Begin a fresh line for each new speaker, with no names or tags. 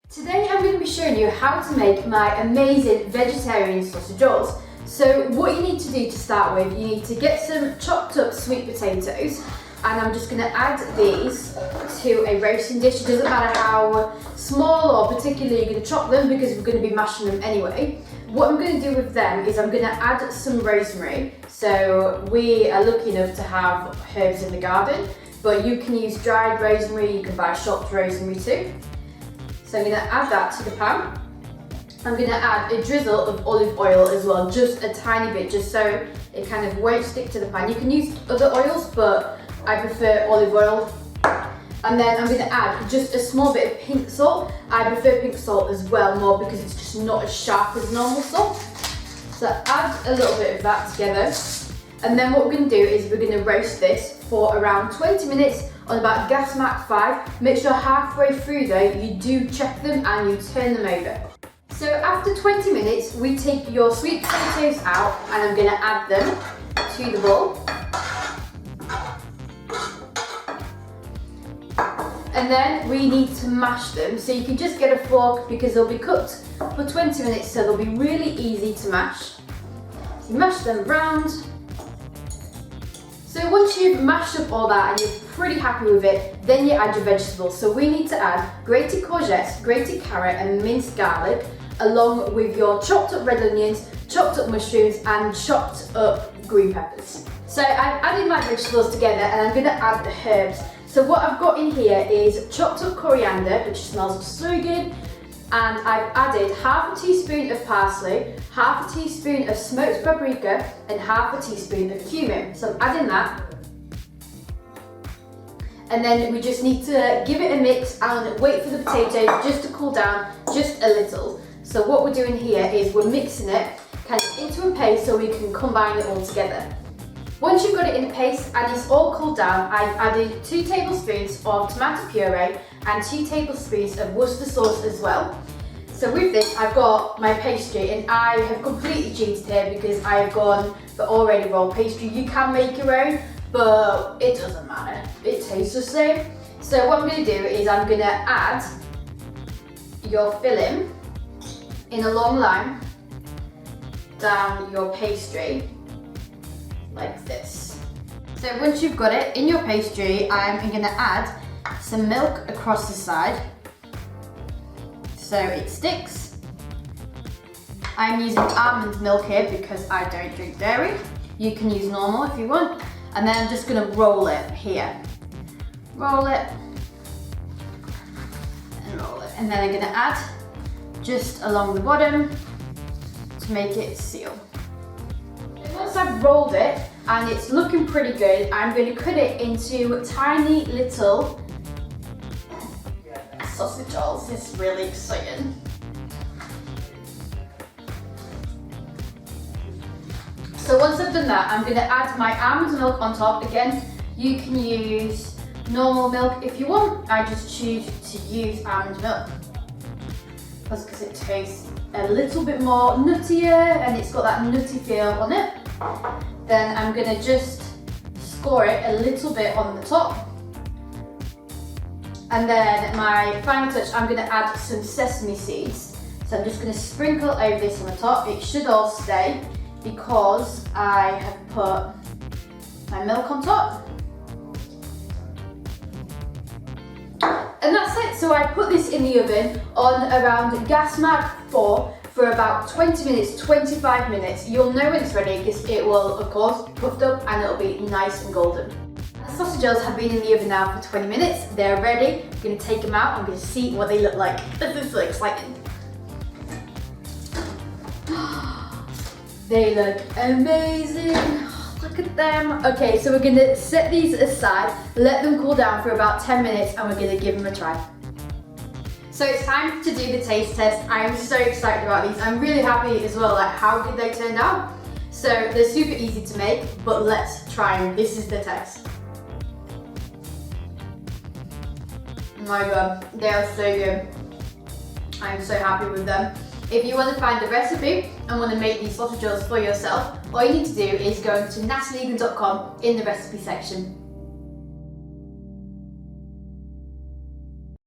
Today I'm going to be showing you how to make my amazing vegetarian sausage rolls. So what you need to do to start with, you need to get some chopped up sweet potatoes, and I'm just going to add these to a roasting dish. It doesn't matter how small or particularly you're going to chop them because we're going to be mashing them anyway. What I'm going to do with them is I'm going to add some rosemary. So we are lucky enough to have herbs in the garden, but you can use dried rosemary, you can buy chopped rosemary too. So I'm going to add that to the pan. I'm going to add a drizzle of olive oil as well, just a tiny bit, just so it kind of won't stick to the pan. You can use other oils, but I prefer olive oil. And then I'm going to add just a small bit of pink salt. I prefer pink salt as well, more because it's just not as sharp as normal salt. So add a little bit of that together. And then what we're going to do is we're going to roast this for around 20 minutes on about gas mark 5. Make sure halfway through though, you do check them and you turn them over. So after 20 minutes, we take your sweet potatoes out and I'm going to add them to the bowl. And then we need to mash them, so you can just get a fork because they'll be cooked for 20 minutes, so they'll be really easy to mash. So you mash them round. So once you've mashed up all that and you're pretty happy with it, then you add your vegetables. So we need to add grated courgettes, grated carrot and minced garlic, along with your chopped up red onions, chopped up mushrooms and chopped up green peppers. So I've added my vegetables together and I'm going to add the herbs. So what I've got in here is chopped up coriander, which smells so good, and I've added half a teaspoon of parsley, half a teaspoon of smoked paprika, and half a teaspoon of cumin. So I'm adding that. And then we just need to give it a mix and wait for the potatoes just to cool down just a little. So what we're doing here is we're mixing it kind of into a paste so we can combine it all together. Once you've got it in a paste and it's all cooled down, I've added 2 tablespoons of tomato puree and 2 tablespoons of Worcester sauce as well. So with this, I've got my pastry, and I have completely cheated here because I have gone for already rolled pastry. You can make your own, but it doesn't matter. It tastes the same. So what I'm going to do is I'm going to add your filling in a long line down your pastry like this. So once you've got it in your pastry, I'm going to add some milk across the side so it sticks. I'm using almond milk here because I don't drink dairy. You can use normal if you want. And then I'm just going to roll it here. Roll it and roll it. And then I'm going to add just along the bottom to make it seal. Once I've rolled it and it's looking pretty good, I'm going to cut it into tiny little sausage rolls. This is really exciting. So once I've done that, I'm going to add my almond milk on top. Again, you can use normal milk if you want. I just choose to use almond milk because it tastes a little bit more nuttier and it's got that nutty feel on it. Then I'm going to just score it a little bit on the top. And then my final touch, I'm going to add some sesame seeds. So I'm just going to sprinkle over this on the top. It should all stay because I have put my milk on top. And that's it. So I put this in the oven on around gas mark 4 for about 20 minutes, 25 minutes. You'll know when it's ready because it will, of course, puffed up and it'll be nice and golden. The sausage rolls have been in the oven now for 20 minutes. They're ready. I'm going to take them out. I'm going to see what they look like. This is so exciting. They look amazing. Look at them. Okay, so we're going to set these aside, let them cool down for about 10 minutes, and we're going to give them a try. So it's time to do the taste test. I am so excited about these. I'm really happy as well at how good they turned out. So they're super easy to make, but let's try them. This is the test. Oh my god, they are so good. I'm so happy with them. If you want to find the recipe and want to make these sausage rolls for yourself, all you need to do is go to natalieeaglen.com in the recipe section.